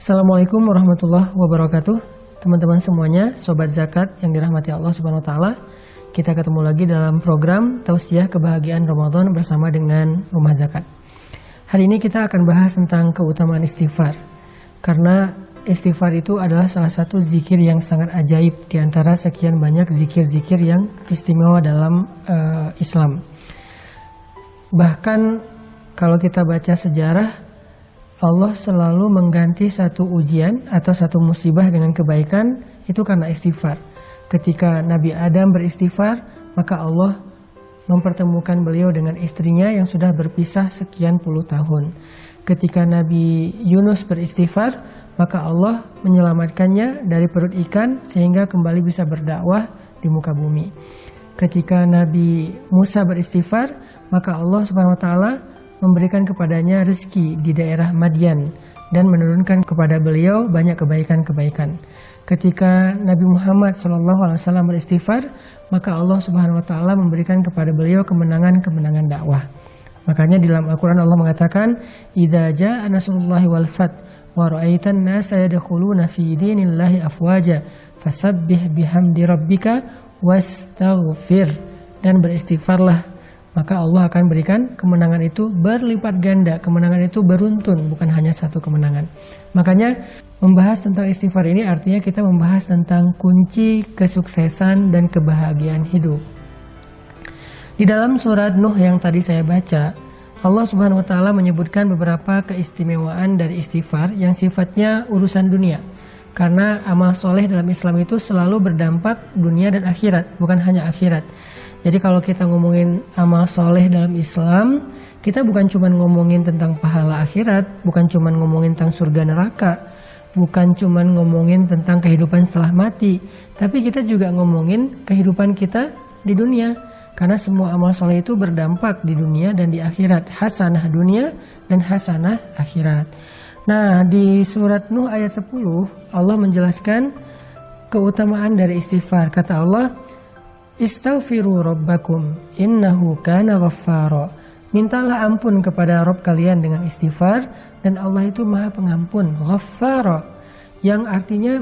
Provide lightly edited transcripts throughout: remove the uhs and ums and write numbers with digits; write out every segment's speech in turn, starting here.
Assalamualaikum warahmatullahi wabarakatuh. Teman-teman semuanya, sobat zakat yang dirahmati Allah Subhanahu wa taala. Kita ketemu lagi dalam program Tausiah Kebahagiaan Ramadan bersama dengan Rumah Zakat. Hari ini kita akan bahas tentang keutamaan istighfar. Karena istighfar itu adalah salah satu zikir yang sangat ajaib di antara sekian banyak zikir-zikir yang istimewa dalam Islam. Bahkan kalau kita baca sejarah, Allah selalu mengganti satu ujian atau satu musibah dengan kebaikan itu karena istighfar. Ketika Nabi Adam beristighfar, maka Allah mempertemukan beliau dengan istrinya yang sudah berpisah sekian puluh tahun. Ketika Nabi Yunus beristighfar, maka Allah menyelamatkannya dari perut ikan sehingga kembali bisa berdakwah di muka bumi. Ketika Nabi Musa beristighfar, maka Allah Subhanahu wa taala memberikan kepadanya rezeki di daerah Madian dan menurunkan kepada beliau banyak kebaikan-kebaikan. Ketika Nabi Muhammad SAW beristighfar, maka Allah Subhanahu wa taala memberikan kepada beliau kemenangan-kemenangan dakwah. Makanya di dalam Al-Qur'an Allah mengatakan, "Idza jaa nasrullahi wal fath wa ra'aitan nasa yadkhuluna fi dinillahi afwaja fasabbih bihamdi rabbika wastaghfir." Dan beristighfarlah, maka Allah akan berikan kemenangan itu berlipat ganda. Kemenangan itu beruntun, bukan hanya satu kemenangan. Makanya membahas tentang istighfar ini artinya kita membahas tentang kunci kesuksesan dan kebahagiaan hidup. Di dalam surat Nuh yang tadi saya baca, Allah Subhanahu wa taala menyebutkan beberapa keistimewaan dari istighfar yang sifatnya urusan dunia. Karena amal soleh dalam Islam itu selalu berdampak dunia dan akhirat, bukan hanya akhirat. Jadi kalau kita ngomongin amal soleh dalam Islam, kita bukan cuma ngomongin tentang pahala akhirat, bukan cuma ngomongin tentang surga neraka, bukan cuma ngomongin tentang kehidupan setelah mati, tapi kita juga ngomongin kehidupan kita di dunia. Karena semua amal soleh itu berdampak di dunia dan di akhirat, hasanah dunia dan hasanah akhirat. Nah, di surat Nuh ayat 10, Allah menjelaskan keutamaan dari istighfar. Kata Allah, "Istaghfiru rabbakum innahu kana ghaffara." Mintalah ampun kepada Rabb kalian dengan istighfar, dan Allah itu Maha Pengampun, Ghaffara. Yang artinya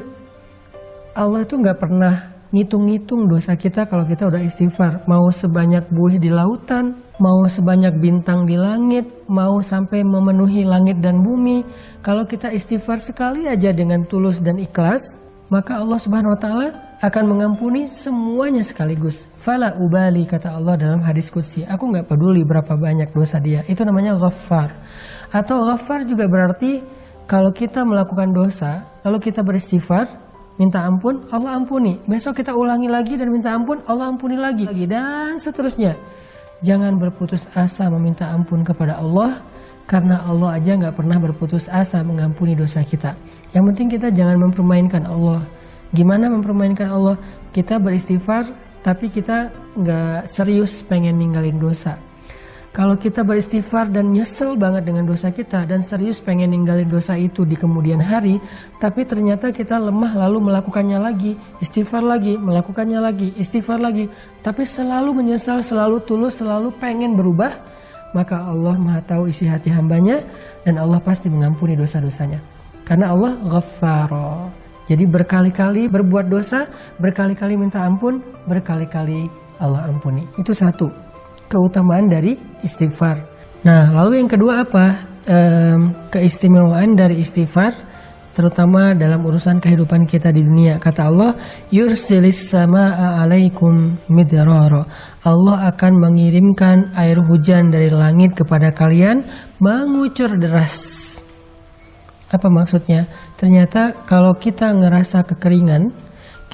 Allah itu nggak pernah ngitung-ngitung dosa kita kalau kita udah istighfar. Mau sebanyak buih di lautan, mau sebanyak bintang di langit, mau sampai memenuhi langit dan bumi. Kalau kita istighfar sekali aja dengan tulus dan ikhlas, maka Allah Subhanahu wa taala akan mengampuni semuanya sekaligus. Fala ubali, kata Allah dalam hadis qudsi, aku nggak peduli berapa banyak dosa dia. Itu namanya ghaffar. Atau ghaffar juga berarti kalau kita melakukan dosa, lalu kita beristighfar, minta ampun, Allah ampuni. Besok kita ulangi lagi dan minta ampun, Allah ampuni lagi, dan seterusnya. Jangan berputus asa meminta ampun kepada Allah, karena Allah aja nggak pernah berputus asa mengampuni dosa kita. Yang penting kita jangan mempermainkan Allah. Gimana mempermainkan Allah? Kita beristighfar, tapi kita nggak serius pengen ninggalin dosa. Kalau kita beristighfar dan nyesel banget dengan dosa kita dan serius pengen ninggalin dosa itu di kemudian hari, tapi ternyata kita lemah lalu melakukannya lagi, istighfar lagi, melakukannya lagi, istighfar lagi, tapi selalu menyesal, selalu tulus, selalu pengen berubah, maka Allah Maha tahu isi hati hambanya dan Allah pasti mengampuni dosa-dosanya. Karena Allah Ghaffara. Jadi berkali-kali berbuat dosa, berkali-kali minta ampun, berkali-kali Allah ampuni. Itu satu keutamaan dari istighfar. Nah, lalu yang kedua apa? Keistimewaan dari istighfar, terutama dalam urusan kehidupan kita di dunia. Kata Allah, yursilis samaa alaikum midrara. Allah akan mengirimkan air hujan dari langit kepada kalian mengucur deras. Apa maksudnya? Ternyata kalau kita ngerasa kekeringan,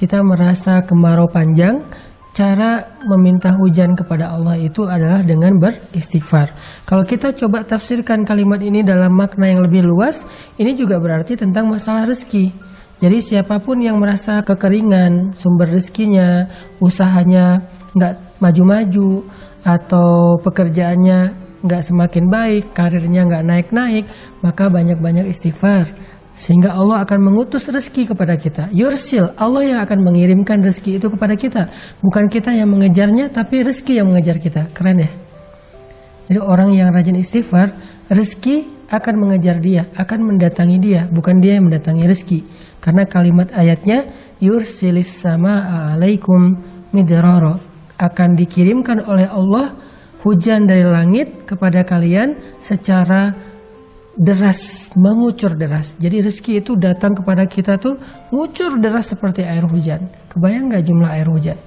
kita merasa kemarau panjang, cara meminta hujan kepada Allah itu adalah dengan beristighfar. Kalau kita coba tafsirkan kalimat ini dalam makna yang lebih luas, ini juga berarti tentang masalah rezeki. Jadi siapapun yang merasa kekeringan, sumber rezekinya, usahanya nggak maju-maju, atau pekerjaannya nggak semakin baik, karirnya nggak naik-naik, maka banyak-banyak istighfar. Sehingga Allah akan mengutus rezeki kepada kita. Yursil, Allah yang akan mengirimkan rezeki itu kepada kita. Bukan kita yang mengejarnya, tapi rezeki yang mengejar kita. Keren ya? Jadi orang yang rajin istighfar, rezeki akan mengejar dia, akan mendatangi dia, bukan dia yang mendatangi rezeki. Karena kalimat ayatnya yursilis samaa'a 'alaikum midrara, akan dikirimkan oleh Allah hujan dari langit kepada kalian secara deras, mengucur deras. Jadi rezeki itu datang kepada kita tuh ngucur deras seperti air hujan. Kebayang gak jumlah air hujan?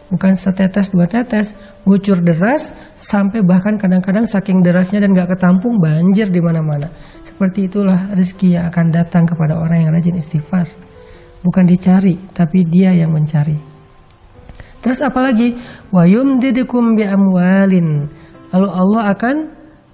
Bukan setetes dua tetes, ngucur deras sampai bahkan kadang-kadang saking derasnya dan gak ketampung banjir di mana-mana. Seperti itulah rezeki yang akan datang kepada orang yang rajin istighfar. Bukan dicari, tapi dia yang mencari. Terus apalagi? Wa yumdidukum bi amwalin. Lalu Allah akan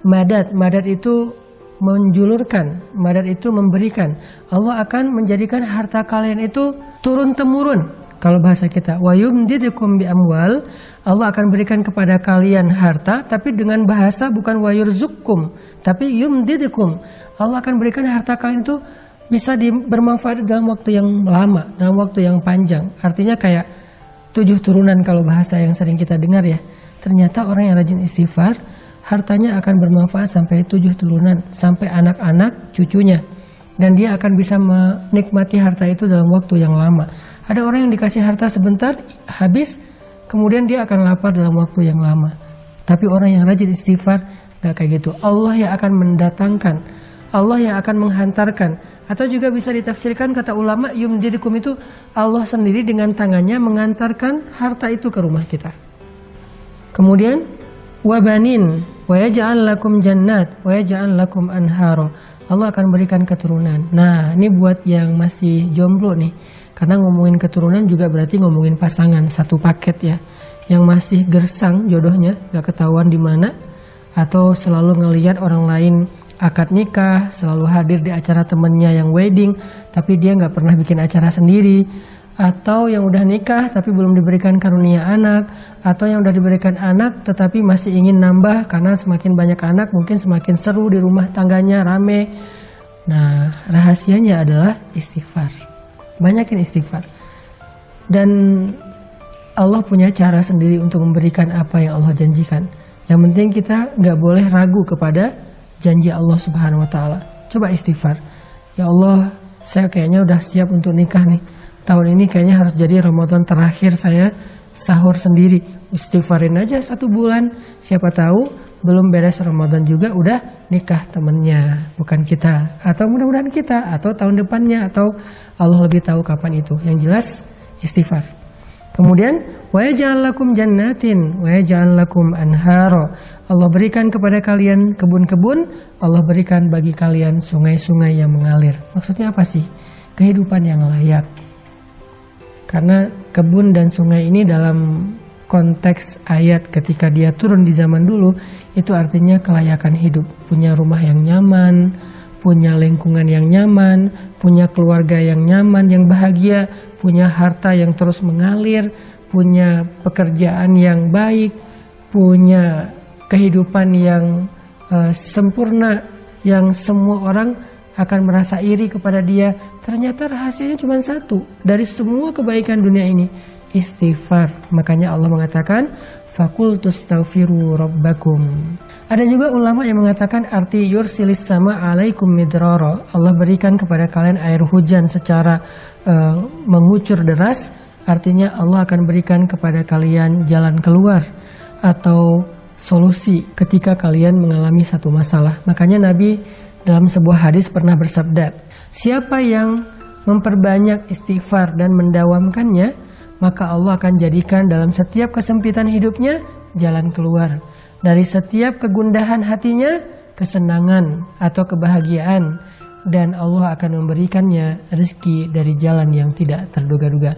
madad itu menjulurkan, madad itu memberikan. Allah akan menjadikan harta kalian itu turun temurun. Kalau bahasa kita, wa yumdidukum bi amwal, Allah akan berikan kepada kalian harta, tapi dengan bahasa bukan wa yurzukum, tapi yumdidukum. Allah akan berikan harta kalian itu bisa bermanfaat dalam waktu yang lama, dalam waktu yang panjang. Artinya kayak 7 turunan kalau bahasa yang sering kita dengar ya. Ternyata orang yang rajin istighfar, hartanya akan bermanfaat sampai 7 turunan, sampai anak-anak cucunya. Dan dia akan bisa menikmati harta itu dalam waktu yang lama. Ada orang yang dikasih harta sebentar, habis, kemudian dia akan lapar dalam waktu yang lama. Tapi orang yang rajin istighfar, gak kayak gitu. Allah yang akan mendatangkan, Allah yang akan menghantarkan. Atau juga bisa ditafsirkan kata ulama, yumdidukum itu Allah sendiri dengan tangannya mengantarkan harta itu ke rumah kita. Kemudian, wabanin, wa yaj'al lakum jannat, wa yaj'al lakum anharo. Allah akan berikan keturunan. Nah, ini buat yang masih jomblo nih. Karena ngomongin keturunan juga berarti ngomongin pasangan, satu paket ya. Yang masih gersang jodohnya, gak ketahuan di mana, atau selalu ngelihat orang lain akad nikah, selalu hadir di acara temennya yang wedding, tapi dia gak pernah bikin acara sendiri. Atau yang udah nikah tapi belum diberikan karunia anak, atau yang udah diberikan anak tetapi masih ingin nambah karena semakin banyak anak mungkin semakin seru di rumah tangganya, rame. Nah, rahasianya adalah istighfar. Banyakin istighfar. Dan Allah punya cara sendiri untuk memberikan apa yang Allah janjikan. Yang penting kita gak boleh ragu kepada janji Allah Subhanahu wa ta'ala. Coba istighfar. Ya Allah, saya kayaknya udah siap untuk nikah nih. Tahun ini kayaknya harus jadi Ramadan terakhir saya sahur sendiri. Istighfarin aja 1 bulan. Siapa tahu belum beres Ramadan juga udah nikah temennya, bukan kita. Atau mudah-mudahan kita, atau tahun depannya, atau Allah lebih tahu kapan itu. Yang jelas istighfar. Kemudian wa yaj'al lakum jannatin wa yaj'al lakum anharo. Allah berikan kepada kalian kebun-kebun, Allah berikan bagi kalian sungai-sungai yang mengalir. Maksudnya apa sih? Kehidupan yang layak. Karena kebun dan sungai ini dalam konteks ayat ketika dia turun di zaman dulu, itu artinya kelayakan hidup. Punya rumah yang nyaman, punya lingkungan yang nyaman, punya keluarga yang nyaman, yang bahagia, punya harta yang terus mengalir, punya pekerjaan yang baik, punya kehidupan yang sempurna, yang semua orang akan merasa iri kepada dia. Ternyata rahasianya cuma satu dari semua kebaikan dunia ini, istighfar. Makanya Allah mengatakan faqultu astaghfiru rabbakum. Ada juga ulama yang mengatakan arti yursilis sama alaikum midrara. Allah berikan kepada kalian air hujan secara mengucur deras. Artinya Allah akan berikan kepada kalian jalan keluar atau solusi ketika kalian mengalami satu masalah. Makanya Nabi dalam sebuah hadis pernah bersabda, siapa yang memperbanyak istighfar dan mendawamkannya, maka Allah akan jadikan dalam setiap kesempitan hidupnya jalan keluar. Dari setiap kegundahan hatinya, kesenangan atau kebahagiaan. Dan Allah akan memberikannya rezeki dari jalan yang tidak terduga-duga.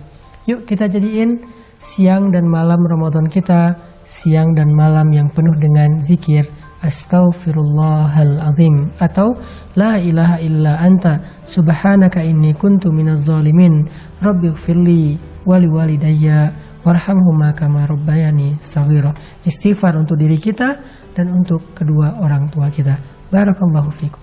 Yuk kita jadiin siang dan malam Ramadan kita, siang dan malam yang penuh dengan zikir Astaghfirullahaladzim atau La ilaha illa anta subhanaka inni kuntu minaz zalimin rabbighfirli wali walidayya warhamhuma kama rabbayani shaghira. Istighfar untuk diri kita dan untuk kedua orang tua kita. Barakallahu fikum.